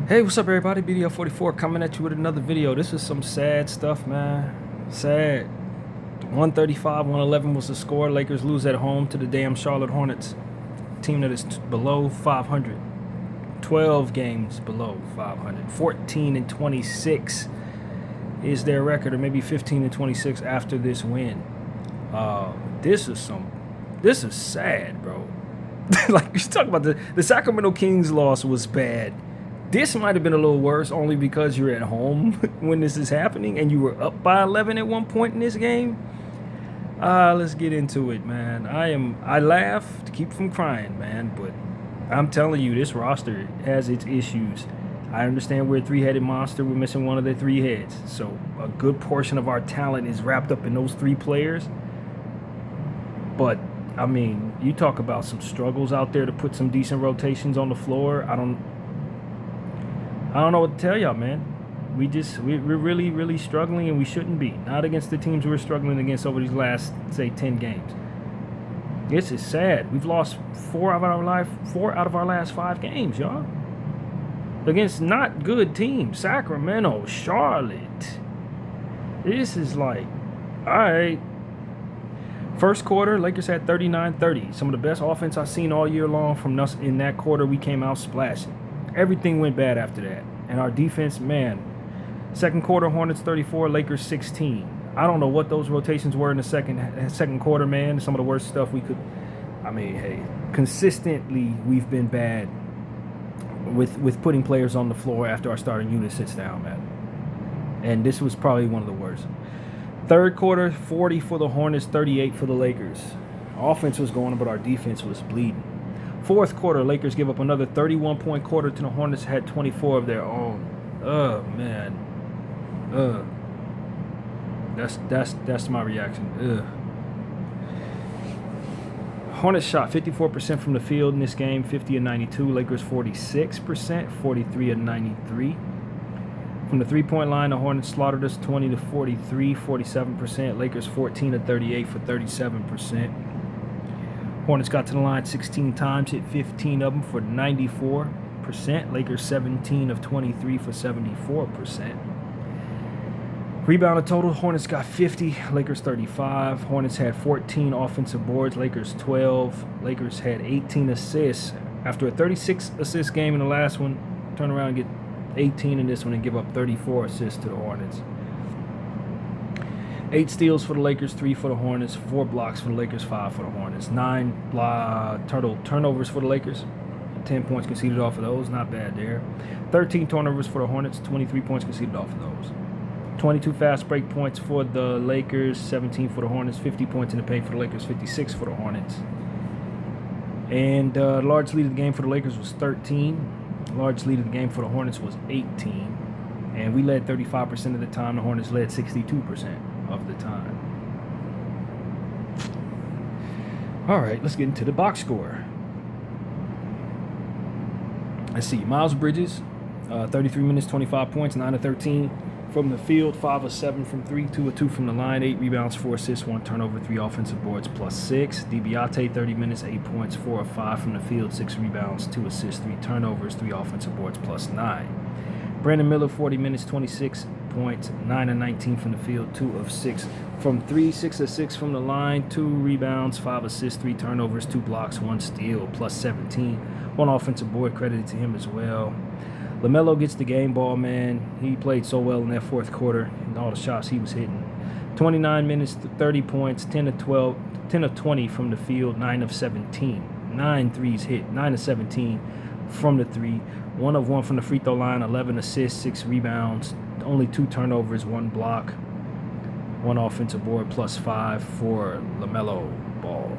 Hey, what's up, everybody? BDL44 coming at you with another video. This is some sad stuff, man. Sad. 135, 111 was the score. Lakers lose at home to the damn Charlotte Hornets, team that is below 500. 12 games below 500. 14 and 26 is their record, or maybe 15 and 26 after this win. This is sad, bro. Like, you talk about the Sacramento Kings loss was bad. This might have been a little worse only because you're at home when this is happening and you were up by 11 at one point in this game. Let's get into it, man. I laugh to keep from crying, man, but I'm telling you, this roster has its issues. I understand we're a three-headed monster. We're missing one of the three heads. So a good portion of our talent is wrapped up in those three players. But I mean, you talk about some struggles out there to put some decent rotations on the floor. I don't know what to tell y'all, man. We're really, really struggling, and we shouldn't be. Not against the teams we're struggling against over these last, say, 10 games. This is sad. We've lost four out of our last 5 games, y'all. Against not good teams. Sacramento, Charlotte. This is like, all right. First quarter, Lakers had 39-30. Some of the best offense I've seen all year long from us in that quarter. We came out splashing. Everything went bad after that. And our defense, man, second quarter, Hornets 34, Lakers 16. I don't know what those rotations were in the second quarter, man. Some of the worst stuff we could. I mean, hey, consistently we've been bad with putting players on the floor after our starting unit sits down, man. And this was probably one of the worst. Third quarter, 40 for the Hornets, 38 for the Lakers. Offense was going, but our defense was bleeding. Fourth quarter, Lakers give up another 31-point quarter to the Hornets, had 24 of their own. Man. That's my reaction. Hornets shot 54% from the field in this game, 50 and 92. Lakers 46%, 43 and 93. From the three-point line, the Hornets slaughtered us 20 to 43, 47%. Lakers 14 to 38 for 37%. Hornets got to the line 16 times, hit 15 of them for 94%. Lakers 17 of 23 for 74%. Rebounded total, Hornets got 50, Lakers 35. Hornets had 14 offensive boards, Lakers 12. Lakers had 18 assists. After a 36-assist game in the last one, turn around and get 18 in this one and give up 34 assists to the Hornets. 8 steals for the Lakers, 3 for the Hornets, 4 blocks for the Lakers, 5 for the Hornets. 9 total turnovers for the Lakers. 10 points conceded off of those. Not bad there. 13 turnovers for the Hornets, 23 points conceded off of those. 22 fast break points for the Lakers, 17 for the Hornets, 50 points in the paint for the Lakers, 56 for the Hornets. And large lead of the game for the Lakers was 13. Large lead of the game for the Hornets was 18. And we led 35% of the time. The Hornets led 62% of the time. All right, let's get into the box score. Let's see. Miles Bridges, 33 minutes, 25 points, 9 of 13 from the field, 5 of 7 from 3, 2 of 2 from the line, 8 rebounds, 4 assists, 1 turnover, 3 offensive boards, plus 6. DiBiase, 30 minutes, 8 points, 4 of 5 from the field, 6 rebounds, 2 assists, 3 turnovers, 3 offensive boards, plus 9. Brandon Miller, 40 minutes, 26 points, 9 of 19 from the field, 2 of 6 from 3, 6 of 6 from the line, 2 rebounds, 5 assists, 3 turnovers, 2 blocks, 1 steal, plus 17. 1 offensive board credited to him as well. LaMelo gets the game ball, man. He played so well in that fourth quarter and all the shots he was hitting. 29 minutes, 30 points, 10 of 20 from the field, 9 of 17. 9 threes hit, 9 of 17 from the 3. 1 of 1 from the free throw line, 11 assists, 6 rebounds, only 2 turnovers, 1 block, 1 offensive board, plus 5 for LaMelo Ball.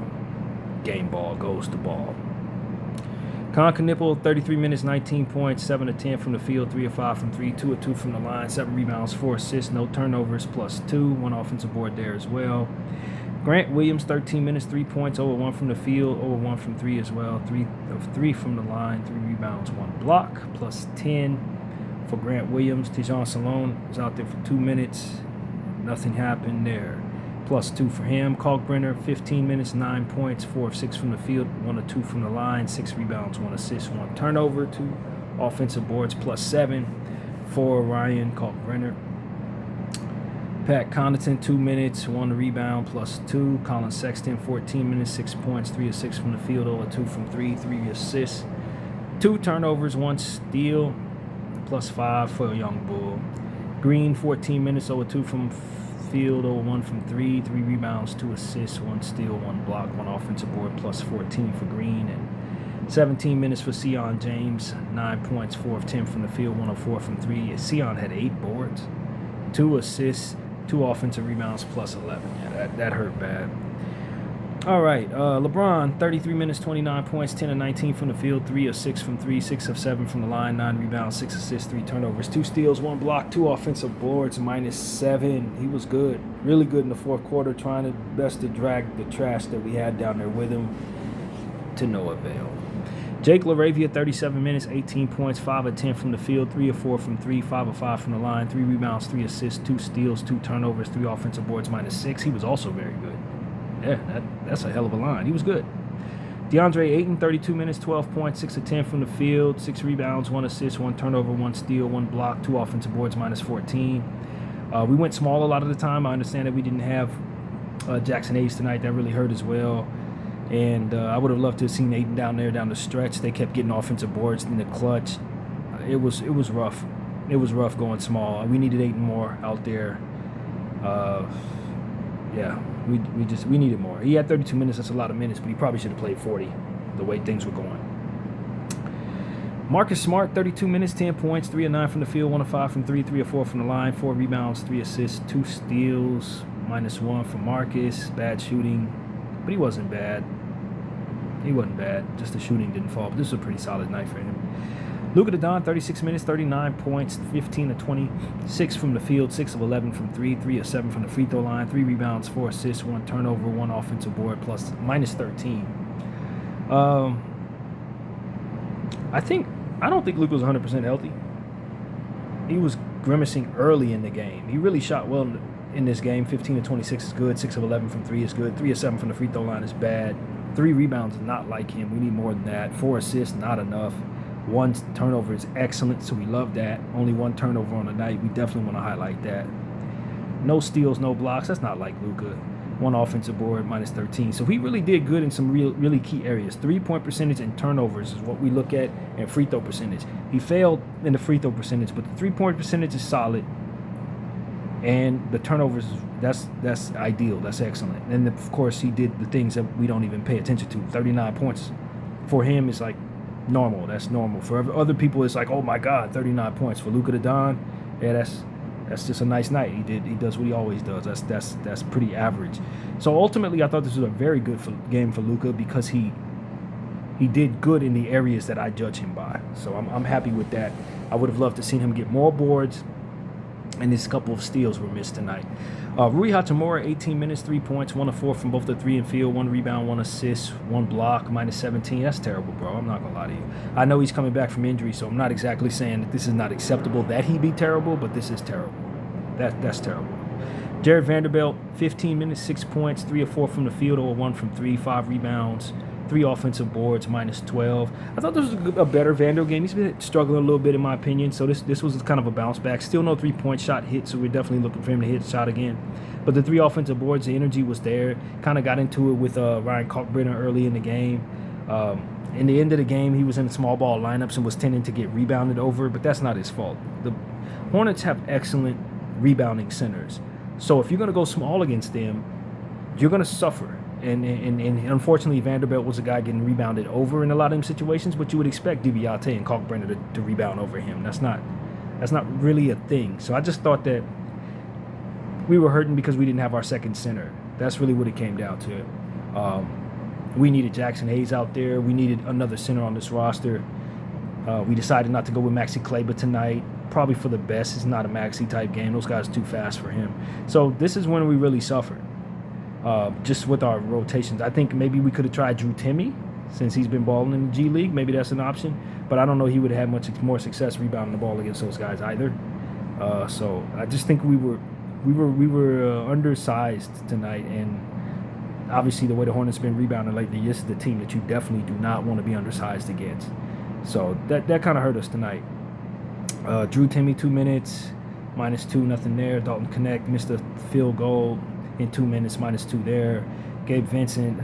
Game ball goes to Ball. Con Knipple, 33 minutes, 19 points, 7 of 10 from the field, 3 of 5 from 3, 2 of 2 from the line, 7 rebounds, 4 assists, no turnovers, plus 2, 1 offensive board there as well. Grant Williams, 13 minutes, 3 points, 0 of 1 from the field, 0 of 1 from 3 as well, 3 of 3 from the line, 3 rebounds, 1 block, plus 10 for Grant Williams. Tijon Salone was out there for 2 minutes. Nothing happened there. plus 2 for him. Kalkbrenner, 15 minutes, 9 points, 4 of 6 from the field, 1 of 2 from the line, 6 rebounds, 1 assist, 1 turnover, 2 offensive boards +7 for Ryan Kalkbrenner. Pat Connaughton, 2 minutes, 1 rebound, +2. Colin Sexton, 14 minutes, 6 points, 3 of 6 from the field, 0 of 2 from 3, 3 assists, 2 turnovers, 1 steal, +5 for a young bull. Green, 14 minutes, 0 of 2 from field, 0 of 1 from 3, 3 rebounds, 2 assists, 1 steal, 1 block, 1 offensive board, +14 for Green. And 17 minutes for Sion James, 9 points, 4 of 10 from the field, 1 of 4 from 3. Sion had 8 boards, 2 assists, 2 offensive rebounds, +11. Yeah, that hurt bad. All right, LeBron, 33 minutes, 29 points, 10 of 19 from the field, 3 of 6 from 3, 6 of 7 from the line, 9 rebounds, 6 assists, 3 turnovers, 2 steals, 1 block, 2 offensive boards, -7. He was good, really good in the fourth quarter, trying his best to drag the trash that we had down there with him to no avail. Jake LaRavia, 37 minutes, 18 points, 5 of 10 from the field, 3 of 4 from 3, 5 of 5 from the line, 3 rebounds, 3 assists, 2 steals, 2 turnovers, 3 offensive boards, -6. He was also very good. Yeah, that's a hell of a line. He was good. DeAndre Ayton, 32 minutes, 12 points, 6 of 10 from the field, 6 rebounds, 1 assist, 1 turnover, 1 steal, 1 block, 2 offensive boards, -14. We went small a lot of the time. I understand that we didn't have Jackson Hayes tonight. That really hurt as well. And I would have loved to have seen Ayton down there down the stretch. They kept getting offensive boards in the clutch. It was rough. It was rough going small. We needed Ayton more out there. Yeah, we needed more. He had 32 minutes. That's a lot of minutes, but he probably should have played 40 the way things were going. Marcus Smart, 32 minutes, 10 points, 3 of 9 from the field, 1 of 5 from 3, 3 of 4 from the line, 4 rebounds, 3 assists, 2 steals, -1 for Marcus. Bad shooting, but he wasn't bad. He wasn't bad. Just the shooting didn't fall. But this was a pretty solid night for him. Luka Doncic, 36 minutes, 39 points, 15 of 26 from the field, 6 of 11 from 3, 3 of 7 from the free throw line, 3 rebounds, 4 assists, 1 turnover, 1 offensive board, -13. I don't think Luka was 100% healthy. He was grimacing early in the game. He really shot well in this game. 15 of 26 is good. 6 of 11 from 3 is good. 3 of 7 from the free throw line is bad. 3 rebounds is not like him. We need more than that. 4 assists, not enough. 1 turnover is excellent, so we love that. Only 1 turnover on the night. We definitely want to highlight that. No steals, no blocks. That's not like Luka. 1 offensive board, -13. So he really did good in some really key areas. 3-point percentage and turnovers is what we look at, and free throw percentage. He failed in the free throw percentage, but the 3-point percentage is solid. And the turnovers, that's ideal. That's excellent. And of course, he did the things that we don't even pay attention to. 39 points for him is like normal. That's normal. For other people, it's like, oh my God, 39 points. For Luka Doncic, yeah, that's just a nice night. He does what he always does. That's pretty average. So ultimately, I thought this was a very good game for Luka because he did good in the areas that I judge him by. So I'm happy with that. I would have loved to seen him get more boards. And this couple of steals were missed tonight. Rui Hachimura, 18 minutes, 3 points, 1 of 4 from both the 3 and field, 1 rebound, 1 assist, 1 block, -17. That's terrible, bro. I'm not going to lie to you. I know he's coming back from injury, so I'm not exactly saying that this is not acceptable that he be terrible, but this is terrible. That's terrible. Jared Vanderbilt, 15 minutes, 6 points, 3 of 4 from the field, 0 of 1 from 3, 5 rebounds, 3 offensive boards, -12. I thought this was a better Vandal game. He's been struggling a little bit, in my opinion, so this was kind of a bounce back. Still no 3-point shot hit, so we're definitely looking for him to hit the shot again. But the 3 offensive boards, the energy was there. Kind of got into it with Ryan Kalkbrenner early in the game. In the end of the game, he was in small ball lineups and was tending to get rebounded over, but that's not his fault. The Hornets have excellent rebounding centers. So if you're going to go small against them, you're going to suffer. And unfortunately, Vanderbilt was a guy getting rebounded over in a lot of them situations, but you would expect DiBiase and Kalkbrenner to rebound over him. That's not really a thing. So I just thought that we were hurting because we didn't have our second center. That's really what it came down to. We needed Jackson Hayes out there. We needed another center on this roster. We decided not to go with Maxi Kleber tonight, probably for the best. It's not a Maxi type game. Those guys are too fast for him. So this is when we really suffered. Just with our rotations. I think maybe we could have tried Drew Timme since he's been balling in the G League. Maybe that's an option, but I don't know he would have had much more success rebounding the ball against those guys either. So I just think we were undersized tonight, and obviously the way the Hornets been rebounding lately, this is the team that you definitely do not want to be undersized against. So that kind of hurt us tonight. Drew Timmy 2 minutes, -2, nothing there. Dalton Connect missed a field goal in 2 minutes, -2 there. Gabe Vincent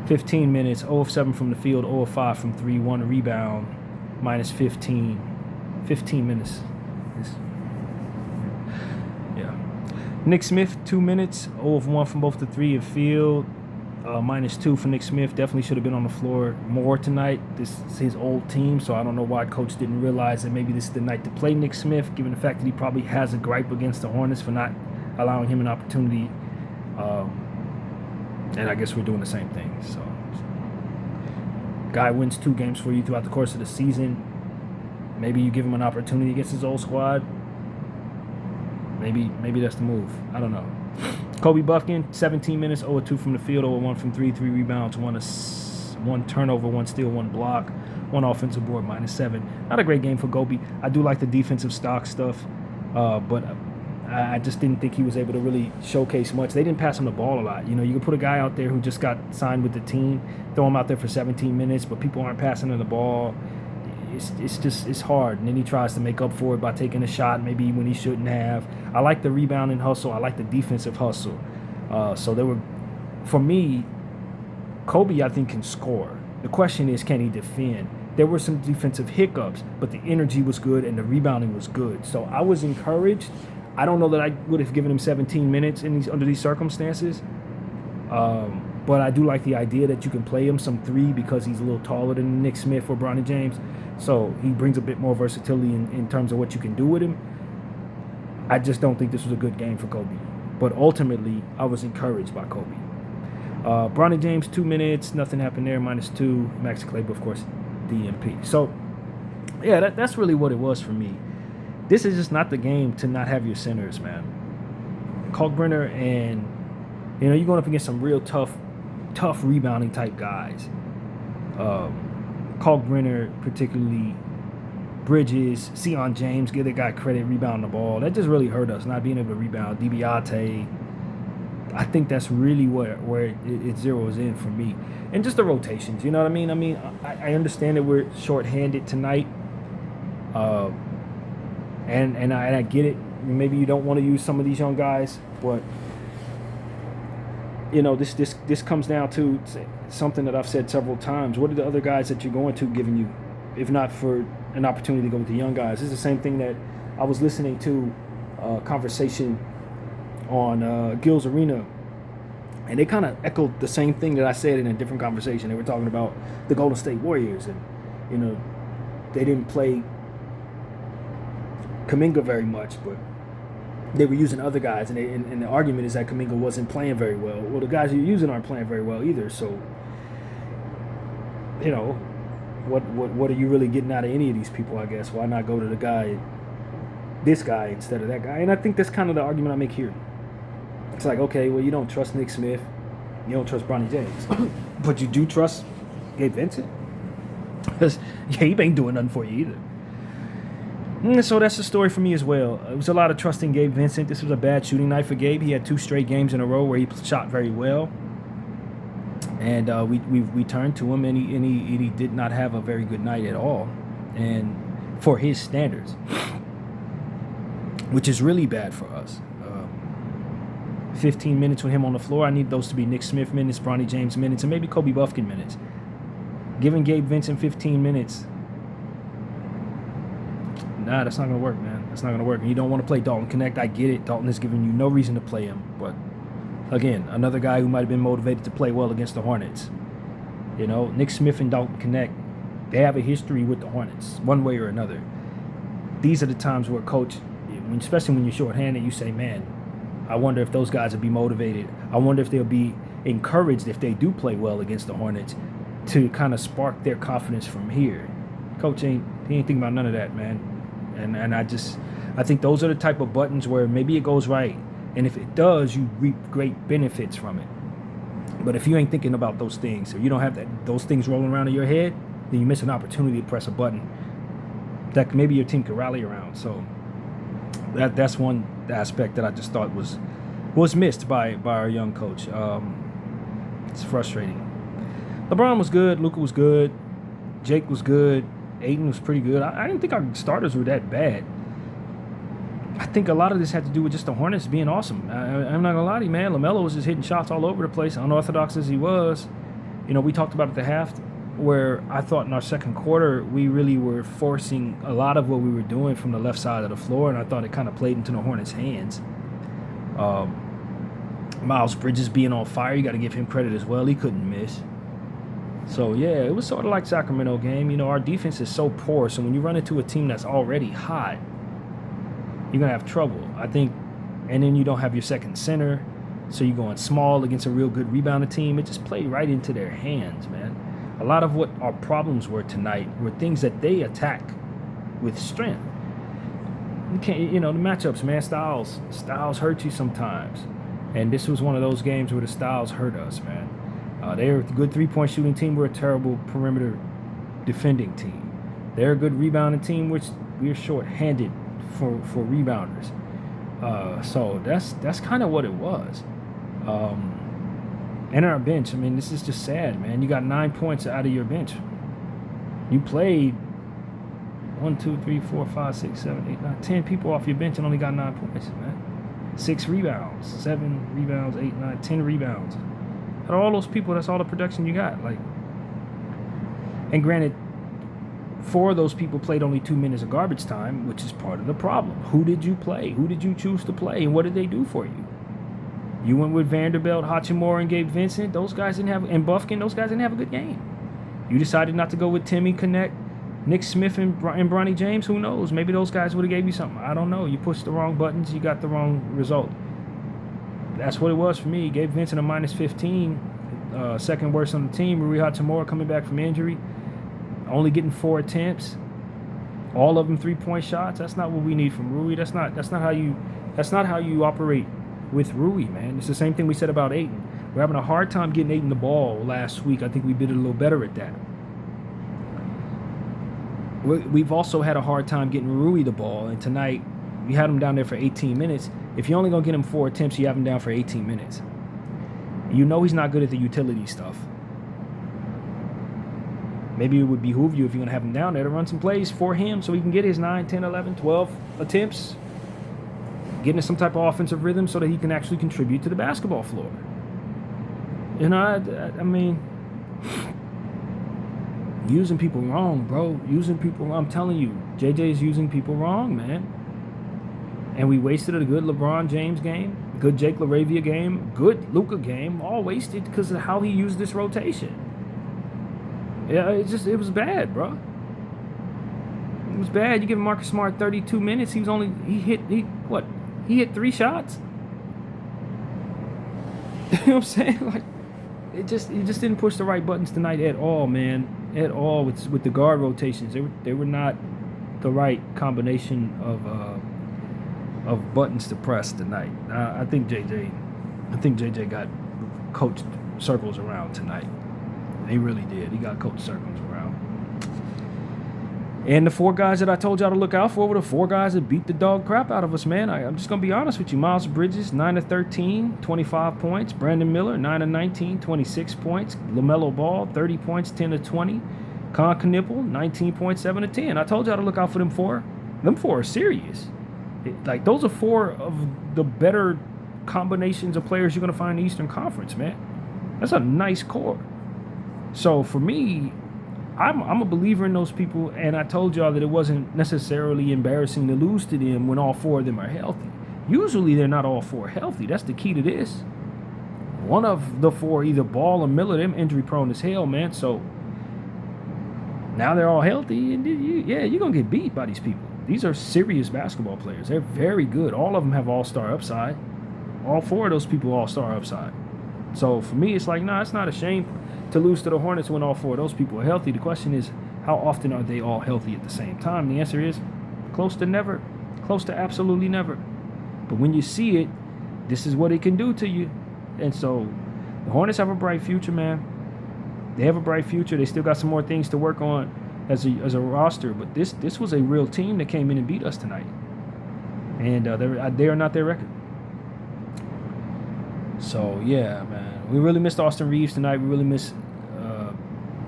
15 minutes, 0 of 7 from the field, 0 of 5 from 3, 1 rebound, -15. 15 minutes. Yeah. Nick Smith, 2 minutes, 0 of 1 from both the 3 and field, -2 for Nick Smith. Definitely should have been on the floor more tonight. This is his old team, so I don't know why coach didn't realize that maybe this is the night to play Nick Smith, given the fact that he probably has a gripe against the Hornets for not allowing him an opportunity. And I guess we're doing the same thing. So, guy wins 2 games for you throughout the course of the season. Maybe you give him an opportunity against his old squad. Maybe that's the move. I don't know. Kobe Buffkin, 17 minutes, 0 of 2 from the field, 0 of 1 from 3, 3 rebounds, 1 turnover, 1 steal, 1 block, 1 offensive board, -7. Not a great game for Kobe. I do like the defensive stock stuff, but I just didn't think he was able to really showcase much. They didn't pass him the ball a lot. You know, you can put a guy out there who just got signed with the team, throw him out there for 17 minutes, but people aren't passing him the ball. It's hard. And then he tries to make up for it by taking a shot maybe when he shouldn't have. I like the rebounding hustle. I like the defensive hustle. For me, Kobe, I think, can score. The question is, can he defend? There were some defensive hiccups, but the energy was good and the rebounding was good. So I was encouraged. I don't know that I would have given him 17 minutes under these circumstances. But I do like the idea that you can play him some 3 because he's a little taller than Nick Smith or Bronny James. So he brings a bit more versatility in terms of what you can do with him. I just don't think this was a good game for Kobe. But ultimately, I was encouraged by Kobe. Bronny James, 2 minutes, nothing happened there, -2. Maxi Kleber, of course, DMP. So, yeah, that's really what it was for me. This is just not the game to not have your centers, man. Kalkbrenner and, you're going up against some real tough rebounding type guys. Kalkbrenner, particularly Bridges, Sion James, give that guy credit, rebounding the ball. That just really hurt us, not being able to rebound. DiBiase, I think that's really where it zeroes in for me. And just the rotations, you know what I mean? I understand that we're shorthanded tonight. And I get it. Maybe you don't want to use some of these young guys, but this comes down to something that I've said several times. What are the other guys that you're going to giving you, if not for an opportunity to go with the young guys? This is the same thing that I was listening to a conversation on Gil's Arena, and they kind of echoed the same thing that I said in a different conversation. They were talking about the Golden State Warriors, and they didn't play Kuminga very much, but they were using other guys, and the argument is that Kuminga wasn't playing very well. Well, the guys you're using aren't playing very well either. So, what are you really getting out of any of these people? I guess why not go to this guy instead of that guy? And I think that's kind of the argument I make here. It's like, okay, well, you don't trust Nick Smith, you don't trust Bronny James, but you do trust Gabe Vincent. Because Gabe ain't doing nothing for you either. So that's the story for me as well. It was a lot of trust in Gabe Vincent. This was a bad shooting night for Gabe. He had 2 straight games in a row where he shot very well, and we turned to him, and he did not have a very good night at all, and for his standards, which is really bad for us. 15 minutes with him on the floor. I need those to be Nick Smith minutes, Bronny James minutes, and maybe Kobe Buffkin minutes. Giving Gabe Vincent 15 minutes. Nah, that's not going to work, man. That's not going to work. And you don't want to play Dalton Connect. I get it. Dalton has given you no reason to play him. But, again, another guy who might have been motivated to play well against the Hornets. Nick Smith and Dalton Connect, they have a history with the Hornets, one way or another. These are the times where coach, especially when you're shorthanded, you say, man, I wonder if those guys will be motivated. I wonder if they'll be encouraged if they do play well against the Hornets to kind of spark their confidence from here. Coach ain't thinking about none of that, man. And I think those are the type of buttons where maybe it goes right, and if it does, you reap great benefits from it. But if you ain't thinking about those things, or you don't have those things rolling around in your head, then you miss an opportunity to press a button that maybe your team could rally around. So that's one aspect that I just thought was missed by our young coach. It's frustrating. LeBron was good. Luka was good. Jake was good. Aiden was pretty good. I didn't think our starters were that bad. I think a lot of this had to do with just the Hornets being awesome. I'm not gonna lie to you, man. LaMelo was just hitting shots all over the place, unorthodox as he was. You know, we talked about at the half where I thought in our second quarter we really were forcing a lot of what we were doing from the left side of the floor, and I thought it kind of played into the Hornets' hands. Miles Bridges being on fire, you got to give him credit as well. He couldn't miss. So, yeah, it was sort of like Sacramento game. You know, our defense is so poor, so when you run into a team that's already hot, you're going to have trouble, I think. And then you don't have your second center, so you're going small against a real good rebounding team. It just played right into their hands, man. A lot of what our problems were tonight were things that they attack with strength. You can't, you know, the matchups, man, styles hurt you sometimes. And this was one of those games where the styles hurt us, man. They're a good three-point shooting team. We're a terrible perimeter defending team. They're a good rebounding team, which we're short-handed for rebounders. So that's kind of what it was. And our bench, I mean, this is just sad, man. You got 9 points out of your bench. You played 1, 2, 3, 4, 5, 6, 7, 8, 9, 10 people off your bench and only got 9 points, man. 6 rebounds, 7 rebounds, 8, 9, 10 rebounds. Out of all those people, that's all the production you got. Like, and granted, 4 of those people played only 2 minutes of garbage time, which is part of the problem. Who did you play? Who did you choose to play? And what did they do for you? You went with Vanderbilt, Hachimura, and Gabe Vincent. Those guys didn't have, and Bufkin, those guys didn't have a good game. You decided not to go with Timmy Connect, Nick Smith, and Bronny James. Who knows? Maybe those guys would have gave you something. I don't know. You pushed the wrong buttons. You got the wrong result. That's what it was for me. Gabe Vincent a minus 15, second worst on the team. Rui Hachimura coming back from injury, only getting 4 attempts, all of them 3-point shots. That's not what we need from Rui. That's not how you operate with Rui, man. It's the same thing we said about Ayton. We're having a hard time getting Ayton the ball last week. I think we did a little better at that. We've also had a hard time getting Rui the ball, and tonight we had him down there for 18 minutes. If you're only going to get him 4 attempts, you have him down for 18 minutes. You know he's not good at the utility stuff. Maybe it would behoove you, if you're going to have him down there, to run some plays for him so he can get his 9, 10, 11, 12 attempts, getting some type of offensive rhythm so that he can actually contribute to the basketball floor. You know, I mean, using people wrong, bro. Using people wrong. I'm telling you, JJ's using people wrong, man. And we wasted a good LeBron James game, good Jake LaRavia game, good Luka game, all wasted because of how he used this rotation. Yeah, it was bad, bro. It was bad. You give Marcus Smart 32 minutes, he hit 3 shots? You know what I'm saying? Like, it just didn't push the right buttons tonight at all, man. At all with the guard rotations. They were not the right combination of buttons to press tonight. I think JJ got coached circles around tonight. He really did. He got coached circles around. And the 4 guys that I told y'all to look out for were the 4 guys that beat the dog crap out of us, man. I'm just going to be honest with you. Miles Bridges, 9 of 13, 25 points. Brandon Miller, 9 of 19, 26 points. LaMelo Ball, 30 points, 10 of 20. Con Knipple, 19 points, 7 of 10. I told y'all to look out for them 4. Them 4 are serious. Like, those are 4 of the better combinations of players you're going to find in the Eastern Conference, man. That's a nice core. So, for me, I'm a believer in those people, and I told y'all that it wasn't necessarily embarrassing to lose to them when all 4 of them are healthy. Usually, they're not all 4 healthy. That's the key to this. One of the 4, either Ball or Miller, them injury-prone as hell, man. So, now they're all healthy, and you're going to get beat by these people. These are serious basketball players. They're very good. All of them have all-star upside. All 4 of those people all-star upside. So, for me, it's like, nah, it's not a shame to lose to the Hornets when all 4 of those people are healthy. The question is, how often are they all healthy at the same time? The answer is close to never. Close to absolutely never. But when you see it, this is what it can do to you. And so, the Hornets have a bright future, man. They have a bright future. They still got some more things to work on as a roster. But this was a real team that came in and beat us tonight. And they are not their record. So, yeah, man. We really missed Austin Reeves tonight. We really missed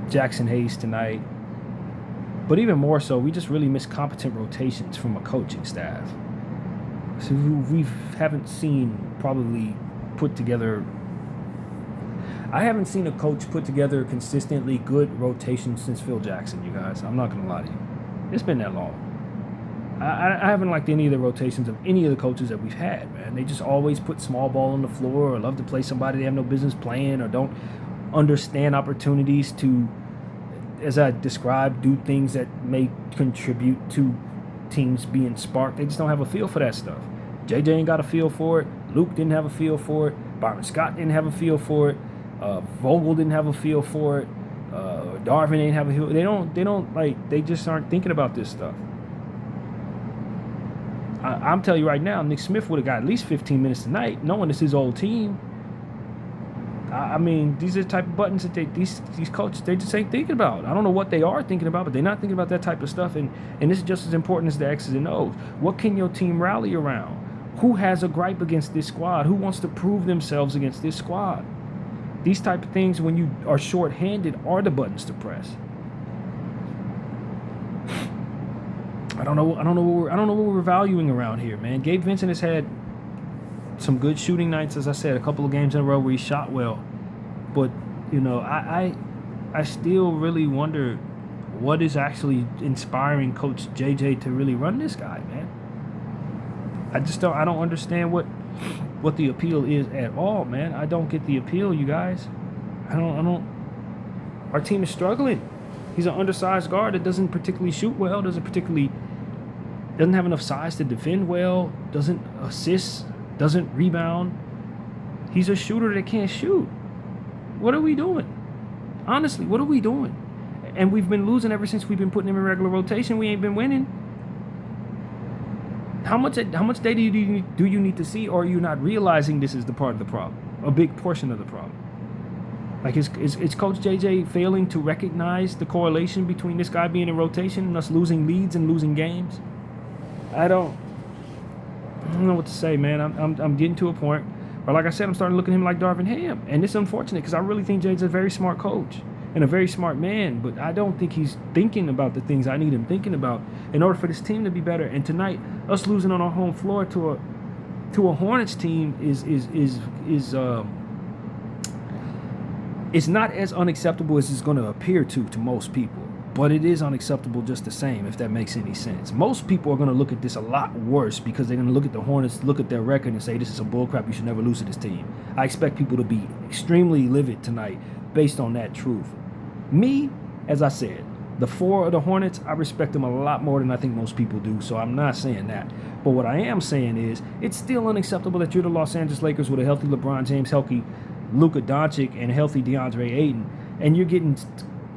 Jackson Hayes tonight. But even more so, we just really miss competent rotations from a coaching staff. So we haven't seen probably put together. I haven't seen a coach put together consistently good rotations since Phil Jackson, you guys. I'm not going to lie to you. It's been that long. I haven't liked any of the rotations of any of the coaches that we've had, man. They just always put small ball on the floor or love to play somebody they have no business playing or don't understand opportunities to, as I described, do things that may contribute to teams being sparked. They just don't have a feel for that stuff. JJ ain't got a feel for it. Luke didn't have a feel for it. Byron Scott didn't have a feel for it. Vogel didn't have a feel for it. Darvin ain't have a feel. They just aren't thinking about this stuff. I'm telling you right now, Nick Smith would have got at least 15 minutes tonight, knowing it's his old team. I mean, these are the type of buttons that these coaches, they just ain't thinking about. I don't know what they are thinking about, but they're not thinking about that type of stuff. And this is just as important as the X's and O's. What can your team rally around? Who has a gripe against this squad? Who wants to prove themselves against this squad? These type of things, when you are short-handed, are the buttons to press. I don't know what we're valuing around here, man. Gabe Vincent has had some good shooting nights, as I said, a couple of games in a row where he shot well. But, you know, I still really wonder what is actually inspiring Coach JJ to really run this guy, man. I don't understand what the appeal is at all, man. I don't get the appeal, you guys. Our team is struggling. He's an undersized guard that doesn't particularly shoot well, doesn't have enough size to defend well, doesn't assist, doesn't rebound. He's a shooter that can't shoot. What are we doing? Honestly, what are we doing? And we've been losing ever since we've been putting him in regular rotation. We ain't been winning. How much data do you need to see, or are you not realizing this is the part of the problem? A big portion of the problem. Like, is Coach JJ failing to recognize the correlation between this guy being in rotation and us losing leads and losing games? I don't know what to say, man. I'm getting to a point where, like I said, I'm starting to look at him like Darvin Ham. And it's unfortunate because I really think JJ's a very smart coach and a very smart man, but I don't think he's thinking about the things I need him thinking about in order for this team to be better. And tonight, us losing on our home floor to a Hornets team it's not as unacceptable as it's going to appear to most people, but it is unacceptable just the same, if that makes any sense. Most people are going to look at this a lot worse because they're going to look at the Hornets, look at their record, and say this is some bullcrap. You should never lose to this team. I expect people to be extremely livid tonight based on that truth. Me, as I said, the four of the Hornets, I respect them a lot more than I think most people do, so I'm not saying that. But what I am saying is it's still unacceptable that you're the Los Angeles Lakers with a healthy LeBron James, healthy Luka Doncic, and healthy DeAndre Ayton, and you're getting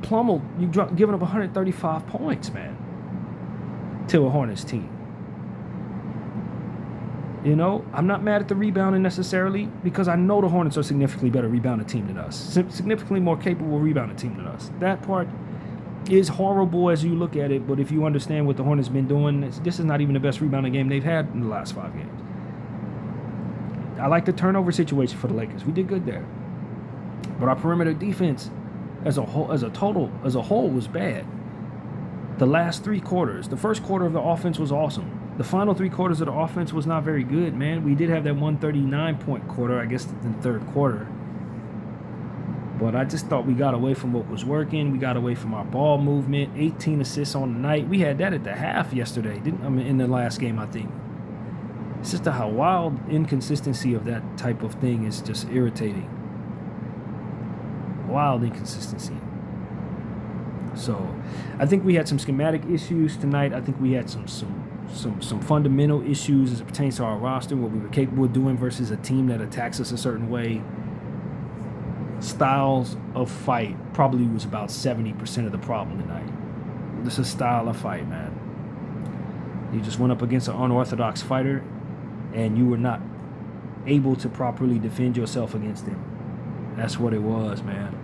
pummeled. You're giving up 135 points, man, to a Hornets team. You know, I'm not mad at the rebounding necessarily because I know the Hornets are a significantly better rebounding team than us, significantly more capable rebounding team than us. That part is horrible as you look at it, but if you understand what the Hornets been doing, this is not even the best rebounding game they've had in the last 5 games. I like the turnover situation for the Lakers. We did good there. But our perimeter defense as a whole was bad. The last 3 quarters, the first quarter of the offense was awesome. The final 3 quarters of the offense was not very good, man. We did have that 139-point quarter, I guess, in the third quarter. But I just thought we got away from what was working. We got away from our ball movement. 18 assists on the night. We had that at the half yesterday, in the last game, I think. It's just how wild inconsistency of that type of thing is just irritating. Wild inconsistency. So I think we had some schematic issues tonight. I think we had some fundamental issues as it pertains to our roster, what we were capable of doing versus a team that attacks us a certain way. Styles of fight probably was about 70% of the problem tonight. This is a style of fight, man. You just went up against an unorthodox fighter and you were not able to properly defend yourself against him. That's what it was, man.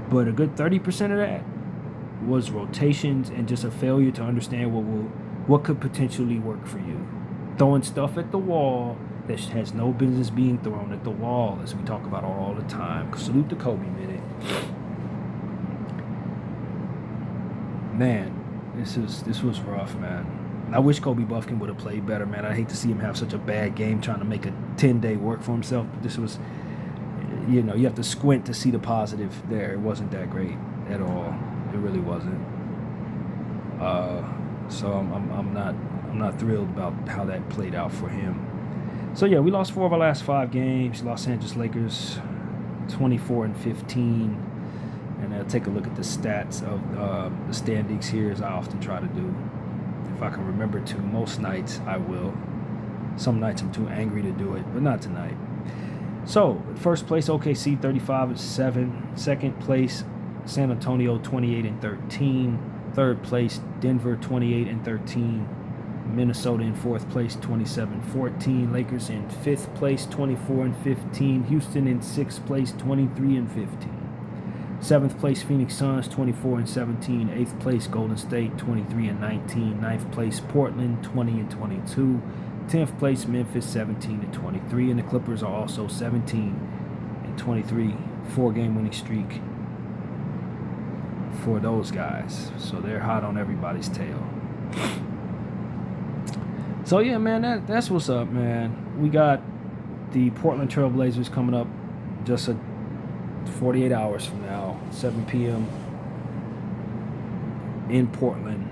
But a good 30% of that was rotations and just a failure to understand what could potentially work for you. Throwing stuff at the wall that has no business being thrown at the wall, as we talk about all the time. Salute the Kobe minute. man, this was rough, man. I wish Kobe Buffkin would have played better, man. I hate to see him have such a bad game trying to make a 10-day work for himself. But this was, you know, you have to squint to see the positive there. It wasn't that great at all. It really wasn't. So I'm not thrilled about how that played out for him. So yeah, we lost 4 of our last 5 games. Los Angeles Lakers 24-15. And I'll take a look at the stats of the standings here, as I often try to do. If I can remember to, most nights I will. Some nights I'm too angry to do it, but not tonight. So, first place, OKC 35-7. Second place, San Antonio 28-13. Third place, Denver 28-13. Minnesota in fourth place, 27-14. Lakers in fifth place, 24-15. Houston in sixth place, 23-15. Seventh place, Phoenix Suns, 24-17. Eighth place, Golden State, 23-19. Ninth place, Portland, 20-22. 10th place, Memphis, 17-23. And the Clippers are also 17-23. 4-game winning streak for those guys. So they're hot on everybody's tail. So yeah, man, that's what's up, man. We got the Portland Trail Blazers coming up just 48 hours from now, 7 p.m. in Portland.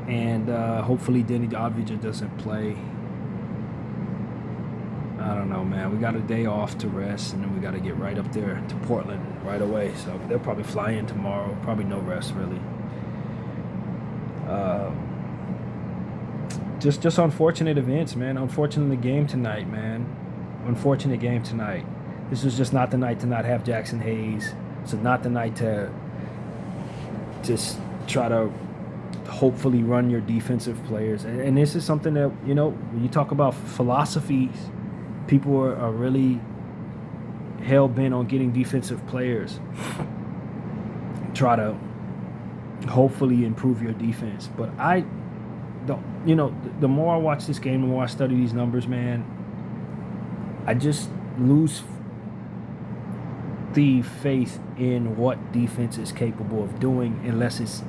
And hopefully Denny Avdija doesn't play. I don't know, man. We got a day off to rest, and then we got to get right up there to Portland right away. So they'll probably fly in tomorrow. Probably no rest, really. Just unfortunate events, man. Unfortunate game tonight, man. Unfortunate game tonight. This was just not the night to not have Jackson Hayes. It's not the night to just try to hopefully run your defensive players. And this is something that, you know, when you talk about philosophies, people are really hell-bent on getting defensive players. Try to hopefully improve your defense. But I don't, you know, the more I watch this game, the more I study these numbers, man, I just lose the faith in what defense is capable of doing unless it's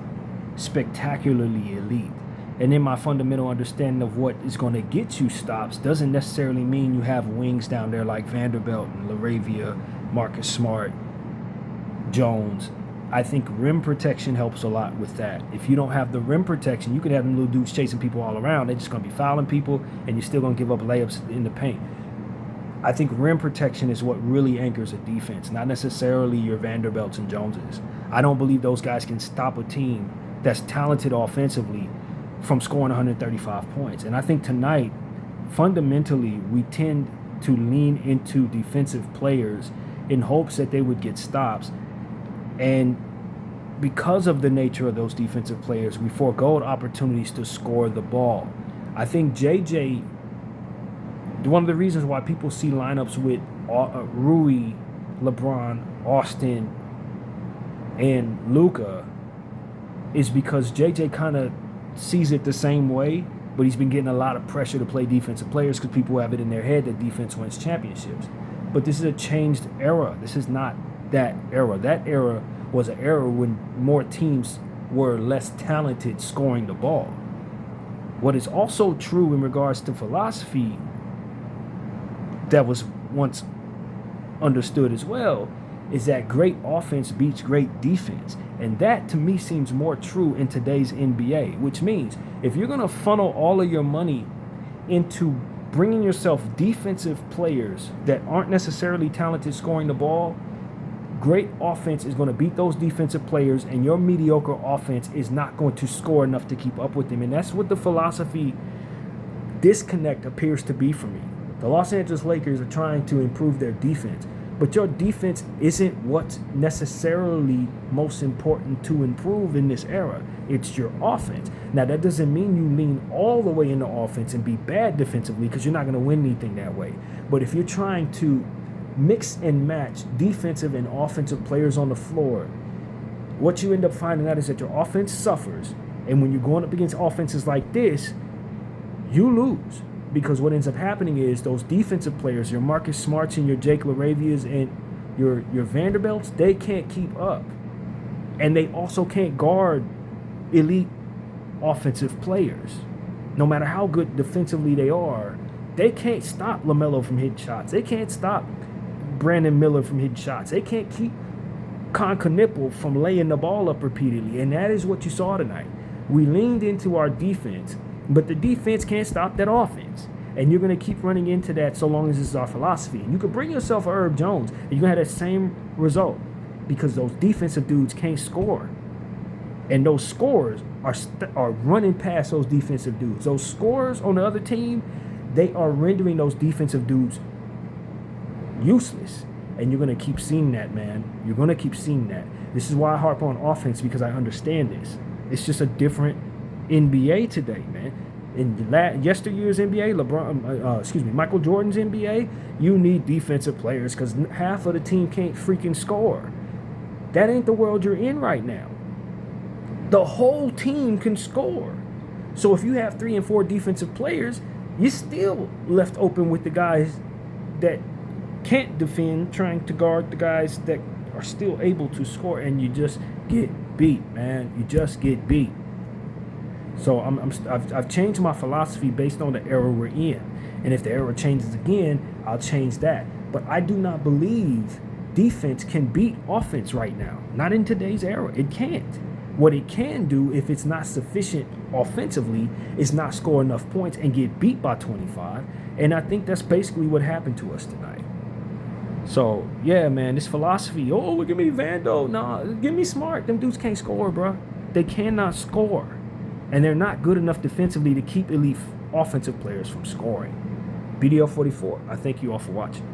spectacularly elite. And then my fundamental understanding of what is going to get you stops doesn't necessarily mean you have wings down there like Vanderbilt and LaRavia, Marcus Smart, Jones. I think rim protection helps a lot with that. If you don't have the rim protection, you could have them little dudes chasing people all around. They're just going to be fouling people, and you're still going to give up layups in the paint. I think rim protection is what really anchors a defense, not necessarily your Vanderbilts and Joneses. I don't believe those guys can stop a team that's talented offensively from scoring 135 points. And I think tonight, fundamentally, we tend to lean into defensive players in hopes that they would get stops. And because of the nature of those defensive players, we forego opportunities to score the ball. I think JJ, one of the reasons why people see lineups with Rui, LeBron, Austin, and Luka is because JJ kind of sees it the same way, but he's been getting a lot of pressure to play defensive players because people have it in their head that defense wins championships. But this is a changed era. This is not that era. That era was an era when more teams were less talented scoring the ball. What is also true in regards to philosophy that was once understood as well is that great offense beats great defense. And that, to me, seems more true in today's NBA, which means if you're going to funnel all of your money into bringing yourself defensive players that aren't necessarily talented scoring the ball, great offense is going to beat those defensive players, and your mediocre offense is not going to score enough to keep up with them. And that's what the philosophy disconnect appears to be for me. The Los Angeles Lakers are trying to improve their defense, but your defense isn't what's necessarily most important to improve in this era. It's your offense. Now, that doesn't mean you lean all the way into offense and be bad defensively, because you're not going to win anything that way. But if you're trying to mix and match defensive and offensive players on the floor, what you end up finding out is that your offense suffers. And when you're going up against offenses like this, you lose. Because what ends up happening is those defensive players, your Marcus Smarts and your Jake LaRavias and your Vanderbilts, they can't keep up. And they also can't guard elite offensive players. No matter how good defensively they are, they can't stop LaMelo from hitting shots. They can't stop Brandon Miller from hitting shots. They can't keep Knipple from laying the ball up repeatedly. And that is what you saw tonight. We leaned into our defense, but the defense can't stop that offense. And you're going to keep running into that so long as this is our philosophy. And you could bring yourself a Herb Jones, and you're going to have that same result because those defensive dudes can't score. And those scorers are running past those defensive dudes. Those scorers on the other team, they are rendering those defensive dudes useless. And you're going to keep seeing that, man. You're going to keep seeing that. This is why I harp on offense, because I understand this. It's just a different NBA today, man. In yesteryear's NBA, Michael Jordan's NBA, you need defensive players because half of the team can't freaking score. That ain't the world you're in right now. The whole team can score. So if you have 3 and 4 defensive players, you're still left open with the guys that can't defend, trying to guard the guys that are still able to score, and you just get beat, man. You just get beat. So I've changed my philosophy based on the era we're in. And if the era changes again, I'll change that. But I do not believe defense can beat offense right now. Not in today's era. It can't. What it can do, if it's not sufficient offensively, is not score enough points and get beat by 25. And I think that's basically what happened to us tonight. So, yeah, man, this philosophy, oh, look at me, Vando. Nah, give me Smart. Them dudes can't score, bro. They cannot score. And they're not good enough defensively to keep elite offensive players from scoring. BDL 44, I thank you all for watching.